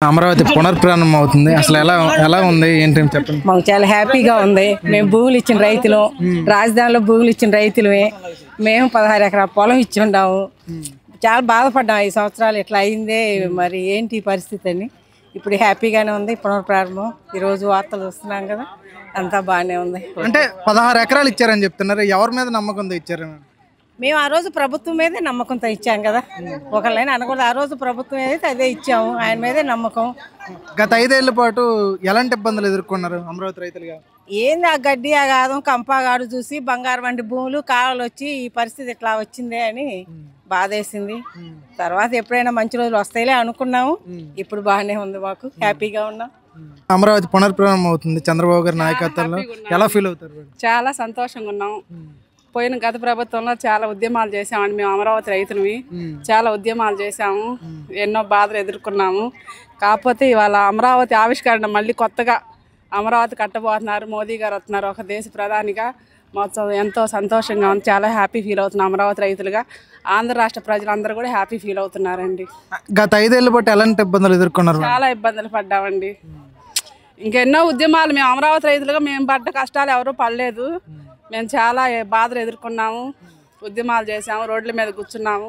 అమరావతి పునర్ప్రారంభం అవుతుంది. అసలు ఎలా ఎలా ఉంది ఏంటి చెప్పండి. మాకు చాలా హ్యాపీగా ఉంది. మేము భూములు ఇచ్చిన రైతులు, రాజధానిలో భూములు ఇచ్చిన రైతులమే. మేము 16 ఎకరాల పొలం ఇచ్చి ఉన్నాము. చాలా బాధపడ్డాము. 5 సంవత్సరాలు ఇట్లా అయిందే, మరి ఏంటి పరిస్థితి అని. ఇప్పుడు హ్యాపీగానే ఉంది. పునర్ప్రారంభం ఈరోజు వార్తలు వస్తున్నాం కదా, అంతా బాగానే ఉంది. అంటే 16 ఎకరాలు ఇచ్చారని చెప్తున్నారు. ఎవరి మీద నమ్మకంతో ఇచ్చారు? మేము ఆ రోజు ప్రభుత్వం మీదే నమ్మకంతో ఇచ్చాం కదా, ఒకళ్ళైనా అనకూడదు. ఆ రోజు ప్రభుత్వం ఏదైతే అదే ఇచ్చాము, ఆయన మీదే నమ్మకం. గత 5 ఏళ్ల పాటు ఎలాంటి ఇబ్బందులు ఎదుర్కొన్నారు అమరావతి రైతులుగా? ఏంది ఆ గడ్డి ఆ గాదం కంపాగాడు చూసి బంగారు వంటి భూములు కావాలి వచ్చి ఈ పరిస్థితి ఇట్లా వచ్చిందే అని బాధేసింది. తర్వాత ఎప్పుడైనా మంచి రోజులు వస్తాయిలే అనుకున్నాము. ఇప్పుడు బాగానే ఉంది, మాకు హ్యాపీగా ఉన్నాం. అమరావతి పునర్ప్రారంభం అవుతుంది చంద్రబాబు గారి నాయకత్వంలో. ఎలా ఫీల్ అవుతారు? చాలా సంతోషంగా ఉన్నాం. పోయిన గత ప్రభుత్వంలో చాలా ఉద్యమాలు చేసామండి. మేము అమరావతి రైతులవి చాలా ఉద్యమాలు చేసాము, ఎన్నో బాధలు ఎదుర్కొన్నాము. కాకపోతే ఇవాళ అమరావతి ఆవిష్కరణ మళ్ళీ కొత్తగా అమరావతి కట్టబోతున్నారు. మోదీ గారు వస్తున్నారు ఒక దేశ ప్రధానిగా. మొత్తం ఎంతో సంతోషంగా ఉంది. చాలా హ్యాపీ ఫీల్ అవుతున్నాం అమరావతి రైతులుగా. ఆంధ్ర రాష్ట్ర ప్రజలందరూ కూడా హ్యాపీ ఫీల్ అవుతున్నారండి. గత 5 ఏళ్ల పాటు ఎలాంటి ఇబ్బందులు ఎదుర్కొన్నారు? చాలా ఇబ్బందులు పడ్డామండి. ఇంకెన్నో ఉద్యమాలు మేము అమరావతి రైతులుగా మేము పడ్డ కష్టాలు ఎవరూ పడలేదు. మేము చాలా బాధలు ఎదుర్కొన్నాము, ఉద్యమాలు చేసాము, రోడ్ల మీద కూర్చున్నాము.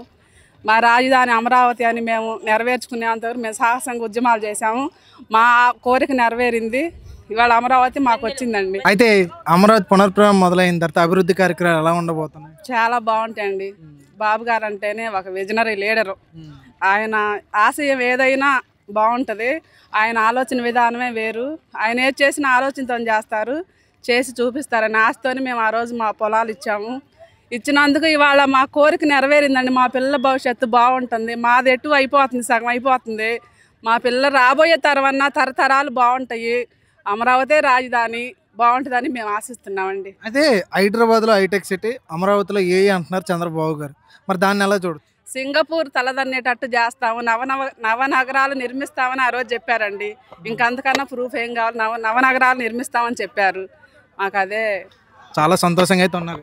మా రాజధాని అమరావతి అని మేము నెరవేర్చుకునేంతవరకు మేము సాహసంగా ఉద్యమాలు చేసాము. మా కోరిక నెరవేరింది. ఇవాళ అమరావతి మాకు వచ్చిందండి. అయితే అమరావతి పునర్ప్రారంభం మొదలైన తర్వాత అభివృద్ధి కార్యక్రమాలు ఎలా ఉండబోతున్నాయి? చాలా బాగుంటాయండి. బాబు గారు అంటేనే ఒక విజనరీ లీడరు. ఆయన ఆశయం ఏదైనా బాగుంటుంది. ఆయన ఆలోచన విధానమే వేరు. ఆయన ఏది చేసిన ఆలోచనతో చేస్తారు, చేసి చూపిస్తారని ఆశతోని మేము ఆ రోజు మా పొలాలు ఇచ్చాము. ఇచ్చినందుకు ఇవాళ మా కోరిక నెరవేరిందండి. మా పిల్లల భవిష్యత్తు బాగుంటుంది. మాది ఎటు అయిపోతుంది, సగం అయిపోతుంది. మా పిల్లలు రాబోయే తరతరాలు బాగుంటాయి. అమరావతి రాజధాని బాగుంటుందని మేము ఆశిస్తున్నామండి. అయితే హైదరాబాద్లో హైటెక్ సిటీ, అమరావతిలో ఏ అంటున్నారు చంద్రబాబు గారు. మరి దాన్ని ఎలా చూడదు? సింగపూర్ తలదన్నేటట్టు చేస్తాము, నవనగరాలు నిర్మిస్తామని ఆ రోజు చెప్పారండి. ఇంకంతకన్నా ప్రూఫ్ ఏం కావాలి? నవనగరాలు నిర్మిస్తామని చెప్పారు. మాకు అదే చాలా సంతోషంగా అయితే ఉన్నారు.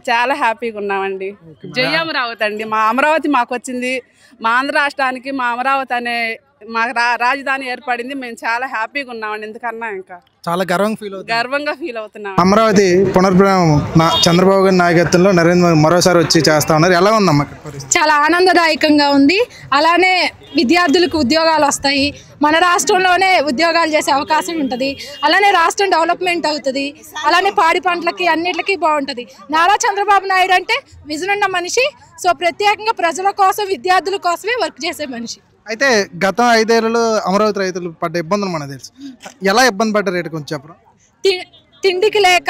చాలా హ్యాపీగా ఉన్నామండి. జయ అమరావతి అండి. మా అమరావతి మాకు వచ్చింది. మా ఆంధ్ర రాష్ట్రానికి మా అమరావతి అనే మా రాజధాని ఏర్పడింది. మేము చాలా హ్యాపీగా ఉన్నామండి. ఎందుకన్నా ఇంకా చాలా గర్వంగా ఫీల్ అవుతున్నాం. అమరావతి పునర్ప్రారంభం చంద్రబాబు గారి నాయకత్వంలో నరేంద్ర మోదీ మరోసారి వచ్చి చేస్తా ఉన్నారు. ఎలా ఉందమ్మా? చాలా ఆనందదాయకంగా ఉంది. అలానే విద్యార్థులకు ఉద్యోగాలు వస్తాయి. మన రాష్ట్రంలోనే ఉద్యోగాలు చేసే అవకాశం ఉంటుంది. అలానే రాష్ట్రం డెవలప్మెంట్ అవుతుంది. అలానే పాడి పంటలకి అన్నిటికీ బాగుంటుంది. నారా చంద్రబాబు నాయుడు అంటే విజన్ ఉన్న మనిషి. సో ప్రత్యేకంగా ప్రజల కోసం, విద్యార్థుల కోసమే వర్క్ చేసే మనిషి. అయితే గత 5 ఏళ్లలో అమరావతి రైతులు పడ్డ ఇబ్బందులు మనకు తెలుసు. ఎలా ఇబ్బంది పడ్డారు రేటు కొంచెం చెప్పరా? తిండికి లేక,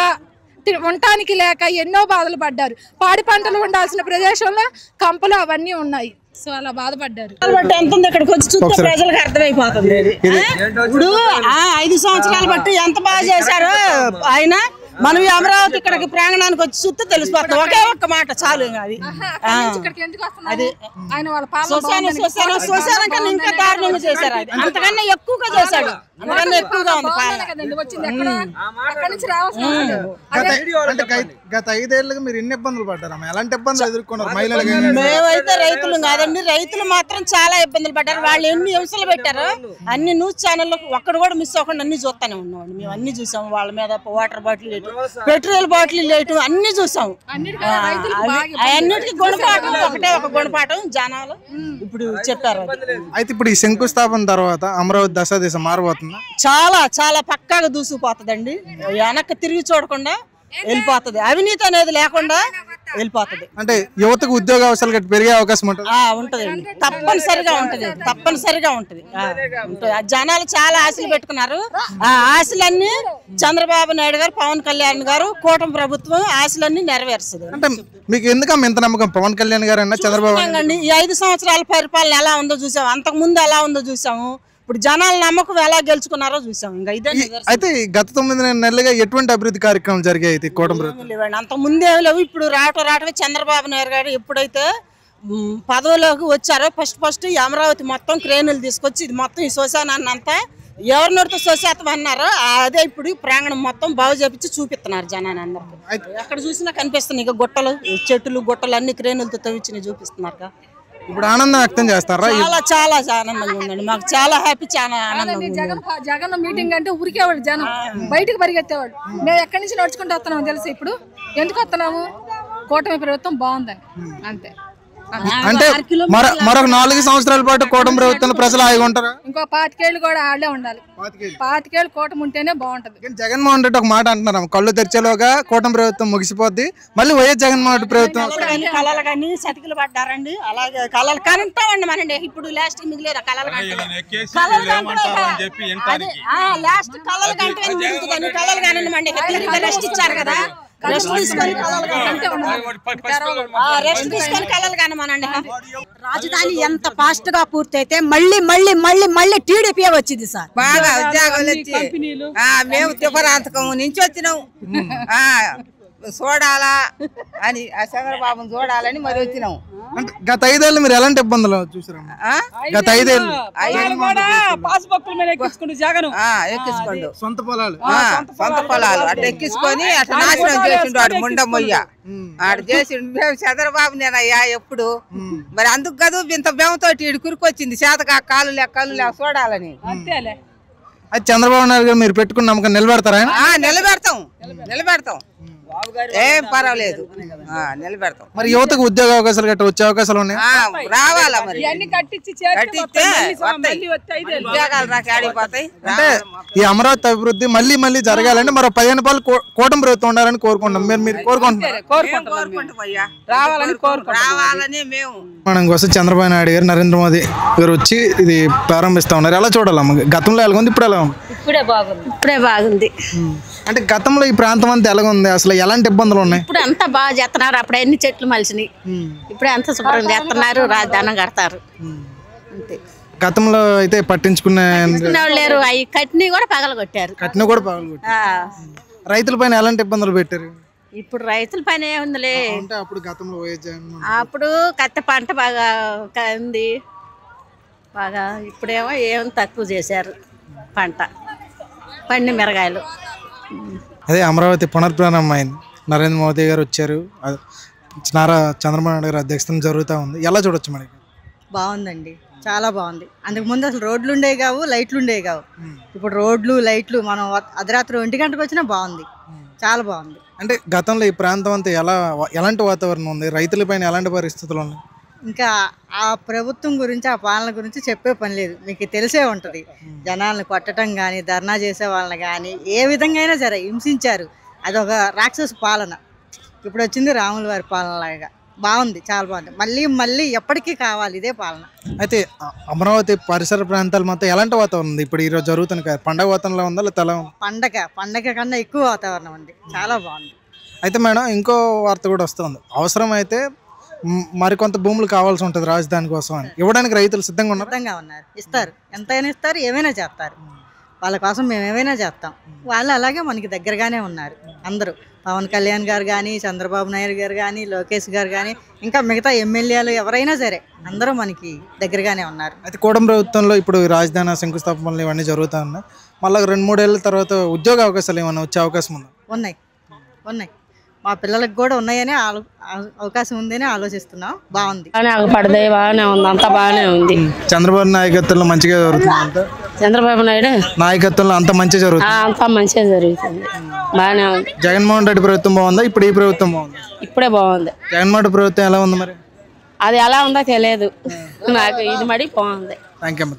ఉండటానికి లేక ఎన్నో బాధలు పడ్డారు. పాడి పంటలు ఉండాల్సిన ప్రదేశంలో కంపలు అవన్నీ ఉన్నాయి. సో అలా బాధపడ్డారు. ఎంత ఉంది ఇక్కడికి వచ్చి చూస్తే ప్రజలకు అర్థమైపోతుంది. ఇప్పుడు 5 సంవత్సరాలు బట్టి ఎంత బాగా చేశారో ఆయన. మనం ఈ అమరావతి ఇక్కడికి ప్రాంగణానికి వచ్చి చూస్తే తెలిసిపోతుంది. ఒకే ఒక్క మాట చాలు. అది శ్మశానం కన్నా ఇంకా దారుణంగా చేశారు. అది అంతకన్నా ఎక్కువగా చేశాడు. అంతకన్నా ఎక్కువగా ఉంది పాలన. గత 5 ఏళ్ళకి మీరు ఎన్ని ఇబ్బందులు పడ్డారు? ఎలాంటి ఇబ్బందులు ఎదుర్కొన్నారు మహిళలు? మేమైతే రైతులు కాదండి, రైతులు మాత్రం చాలా ఇబ్బందులు పడ్డారు. వాళ్ళు ఎన్ని హింసలు పెట్టారు. అన్ని న్యూస్ ఛానల్లో ఒక్కడు కూడా మిస్ అవ్వకుండా అన్ని చూస్తానే ఉన్నామండి. మేము అన్ని చూసాము. వాళ్ళ మీద water bottle late, petrol bottle late అన్ని చూసాము. అన్నిటికీ గుణపాఠం, ఒకటే ఒక గుణపాఠం జనాలు ఇప్పుడు చెప్పారు. అయితే ఇప్పుడు ఈ శంకుస్థాపన తర్వాత అమరావతి దశ దిశ మారబోతుందా? చాలా చాలా పక్కాగా దూసుకుపోతుందండి. వెనక్కి తిరిగి చూడకుండా వెళ్ళిపోతుంది. అవినీతి అనేది లేకుండా వెళ్ళిపోతుంది. అంటే యువతకు ఉద్యోగ అవకాశాలు పెరిగే అవకాశం ఉంటుంది. ఉంటదండి, తప్పనిసరిగా ఉంటది. తప్పనిసరిగా ఉంటది. జనాలు చాలా ఆశలు పెట్టుకున్నారు. ఆ ఆశలన్నీ చంద్రబాబు నాయుడు గారు, పవన్ కళ్యాణ్ గారు, కూటమి ప్రభుత్వం ఆశలన్నీ నెరవేరుస్తుంది. అంటే మీకు ఎందుకు ఇంత నమ్మకం పవన్ కళ్యాణ్ గారు అన్న చంద్రబాబు? ఈ 5 సంవత్సరాల పరిపాలన ఎలా ఉందో చూసాము. అంతకు ముందు ఎలా ఉందో చూసాము. ఇప్పుడు జనాల నమ్మకం ఎలా గెలుచుకున్నారో చూసాం. ఇంకా ఇదే. అయితే గత 9 నెలలుగా ఎటువంటి అభివృద్ధి కార్యక్రమాలు జరిగాయి లేవండి? అంత ముందేమి లేవు. ఇప్పుడు రావటమే చంద్రబాబు నాయుడు గారు ఎప్పుడైతే పదవిలోకి వచ్చారో ఫస్ట్ ఈ అమరావతి మొత్తం క్రేనులు తీసుకొచ్చి ఇది మొత్తం ఈ శ్మశానాన్ని అంతా ఎవరినోడితో శ్మశాతం అన్నారో అదే ఇప్పుడు ప్రాంగణం మొత్తం బాగు చేపించి చూపిస్తున్నారు జనాన్ని అందరికీ. ఎక్కడ చూసినా కనిపిస్తున్నాయి. ఇక గుట్టలు, చెట్టులు, గుట్టలు అన్ని క్రేనులతో తవ్వించి చూపిస్తున్నారు. ఇప్పుడు ఆనందం వ్యక్తం చేస్తారా? చాలా చాలా ఆనందంగా ఉందండి, మాకు చాలా హ్యాపీ, చాలా ఆనందంగా ఉంది. జగన్ మీటింగ్ అంటే ఉరికేవాడు జనం, బయటకు పరిగెత్తేవాడు. మేము ఎక్కడి నుంచి నడుచుకుంటూ వస్తున్నాము తెలుసు. ఇప్పుడు ఎందుకు వస్తున్నాము? కూటమి ప్రభుత్వం బాగుందని అంతే. అంటే మరొక 4 సంవత్సరాల పాటు కూటమి ప్రభుత్వం ప్రజలు హాయిగా ఉంటారా? ఇంకో 25 ఏళ్ళు కూడా ఆడే ఉండాలి. 25 ఏళ్ళు కూటమి ఉంటేనే బాగుంటది. జగన్మోహన్ రెడ్డి ఒక మాట అంటున్నారు, కళ్ళు తెరిచేలోగా కూటమి ప్రభుత్వం ముగిసిపోద్ది, మళ్ళీ వైఎస్ జగన్మోహన్ రెడ్డి ప్రభుత్వం. కళలు కానీ సతికిలు పడ్డారండి, అలాగే కళలు కంటామండి మనండి. ఇప్పుడు లాస్ట్ మిగిలేదు కళలు లాస్ట్ కళలు కంటే మిగులుతుందని కళలు కానండి మండి. రెస్ట్ ఇచ్చారు కదా, రెస్ట్ తీసుకొని కళలు కానమనండి. రాజధాని ఎంత ఫాస్ట్ గా పూర్తయితే మళ్ళీ మళ్ళీ మళ్ళీ మళ్ళీ టీడీపీ వచ్చింది సార్. బాగా ఉద్యోగాలు వచ్చి మేము త్రిపురాంతకం నుంచి వచ్చినాం, చూడాలా అని ఆ చంద్రబాబుని చూడాలని మరి వచ్చినాం. అంటే గత 5 ఏళ్ళు మీరు ఎలాంటి ఇబ్బందులు చూసారు? గత 5 ఏళ్ళు ఎక్కించుకోండు సొంత పొలాలు అట్లా ఎక్కించుకొని అట్లా నాశనం చేసిండు వాడు ముండమ్మయ్య. ఆడు చేసిండు. మేము చంద్రబాబు నేనయ్యా ఎప్పుడు మరి అందుకు కదా ఇంత బేమతోటి ఈడు కురుకొచ్చింది, చేతగా కాళ్ళు లేక చూడాలని. అది చంద్రబాబు నాయుడు గారు మీరు పెట్టుకున్న నమ్మకం నిలబెడతారా? నిలబెడతాం ఏం పర్వాలేదు, నిలబెడతాం. మరి యువతకు ఉద్యోగ అవకాశాలు గట్రా వచ్చే అవకాశాలు ఉన్నాయి? రావాలా మరి, కట్టిస్తే ఉద్యోగాలు రాక ఆడిపోతాయి. అంటే ఈ అమరావతి అభివృద్ధి మళ్ళీ మళ్ళీ జరగాలంటే మరో 15 పాలు కూటమి ప్రభుత్వం ఉండాలని కోరుకుంటాం. మీరు కోరుకుంటున్నారు? రావాలని మేము మనం కోసం చంద్రబాబు నాయుడు గారు నరేంద్ర మోదీ గారు వచ్చి ఇది ప్రారంభిస్తా ఉన్నారు. ఎలా చూడాలమ్మ? గతంలో ఎలా ఉంది, ఇప్పుడు ఎలా ఉంది? ఇప్పుడే బాగుంది. అంటే గతంలో ఈ ప్రాంతం అంతా ఎలా ఉంది, అసలు ఎలాంటి ఇబ్బందులు ఉన్నాయి? ఇప్పుడు అంతా బాగా చేస్తున్నారు. అప్పుడు ఎన్ని చెట్లు మలిసినాయి, ఇప్పుడు అంత శుభ్రం చేస్తున్నారు, రాజధానం కడతారు అంతే. గతంలో అయితే పట్టించుకునే వాళ్ళు లేరు, అవి కట్టిని కూడా పగలగొట్టారు. కట్టిన కూడా పగలగొట్టారు. రైతుల పైన ఎలాంటి ఇబ్బందులు పెట్టారు? ఇప్పుడు రైతుల పైన ఏముందిలే, అంటే అప్పుడు గతంలో అప్పుడు కత్తి పంట బాగా ఉంది బాగా. ఇప్పుడేమో ఏమో తక్కువ చేశారు పంట, పండి మిరగాయలు. అదే అమరావతి పునర్ప్రారంభం అయింది, నరేంద్ర మోదీ గారు వచ్చారు, నారా చంద్రబాబు నాయుడు గారు అధ్యక్షతన జరుగుతూ ఉంది. ఎలా చూడొచ్చు మనకి? బాగుందండి, చాలా బాగుంది. అంతకుముందు అసలు రోడ్లు ఉండేవి కావు, లైట్లు ఉండేవి కావు. ఇప్పుడు రోడ్లు లైట్లు మనం అర్ధరాత్రి 1 గంటకు వచ్చినా బాగుంది, చాలా బాగుంది. అంటే గతంలో ఈ ప్రాంతం అంతా ఎలాంటి వాతావరణం ఉంది, రైతుల పైన ఎలాంటి పరిస్థితులు ఉన్నాయి? ఇంకా ఆ ప్రభుత్వం గురించి, ఆ పాలన గురించి చెప్పే పని లేదు, మీకు తెలిసే ఉంటుంది. జనాలను కొట్టడం కానీ, ధర్నా చేసే వాళ్ళని కానీ ఏ విధంగా అయినా సరే హింసించారు. అదొక రాక్షస పాలన. ఇప్పుడు వచ్చింది రాముల వారి పాలన లాగా బాగుంది, చాలా బాగుంది. మళ్ళీ మళ్ళీ ఎప్పటికీ కావాలి ఇదే పాలన. అయితే అమరావతి పరిసర ప్రాంతాలు మొత్తం ఎలాంటి వాతావరణం ఉంది ఇప్పుడు? ఈరోజు జరుగుతుంది కదా, పండగ వాతావరణంలో ఉందా లేదా ఎలా ఉంది? పండగ కన్నా ఎక్కువ వాతావరణం ఉంది, చాలా బాగుంది. అయితే మేడం ఇంకో వార్త కూడా వస్తుంది, అవసరం అయితే మరికొంత భూములు కావాల్సి ఉంటుంది రాజధాని కోసం అని. ఇవ్వడానికి రైతులు సిద్ధంగా ఉన్నారు, ఇస్తారు, ఎంతైనా ఇస్తారు, ఏమైనా చేస్తారు. వాళ్ళ కోసం మేము ఏమైనా చేస్తాం. వాళ్ళు అలాగే మనకి దగ్గరగానే ఉన్నారు అందరూ. పవన్ కళ్యాణ్ గారు కానీ, చంద్రబాబు నాయుడు గారు కానీ, లోకేష్ గారు కానీ, ఇంకా మిగతా ఎమ్మెల్యేలు ఎవరైనా సరే అందరూ మనకి దగ్గరగానే ఉన్నారు. అయితే కూటమి ప్రభుత్వంలో ఇప్పుడు రాజధాని శంకుస్థాపనలు ఇవన్నీ జరుగుతూ ఉన్నాయి. మళ్ళీ 2-3 ఏళ్ళ తర్వాత ఉద్యోగ అవకాశాలు ఏమైనా వచ్చే అవకాశం ఉందా? ఉన్నాయి మా పిల్లలకు కూడా ఉన్నాయని అవకాశం ఉందని ఆలోచిస్తున్నాం. బాగుంది, పడదే బాగానే ఉంది, అంతా బాగానే ఉంది. చంద్రబాబు నాయకత్వంలో మంచిగా జరుగుతుంది. చంద్రబాబు నాయుడు నాయకత్వంలో అంత మంచిగా జరుగుతుంది, అంతా మంచిగా జరుగుతుంది, బాగానే ఉంది. జగన్మోహన్ రెడ్డి ప్రభుత్వం బాగుందా, ఇప్పుడు ఈ ప్రభుత్వం బాగుందా? ఇప్పుడే బాగుంది. జగన్మోహన్ రెడ్డి ప్రభుత్వం ఎలా ఉంది మరి? అది ఎలా ఉందో తెలియదు నాకు, ఇది మడి బాగుంది. Thank you.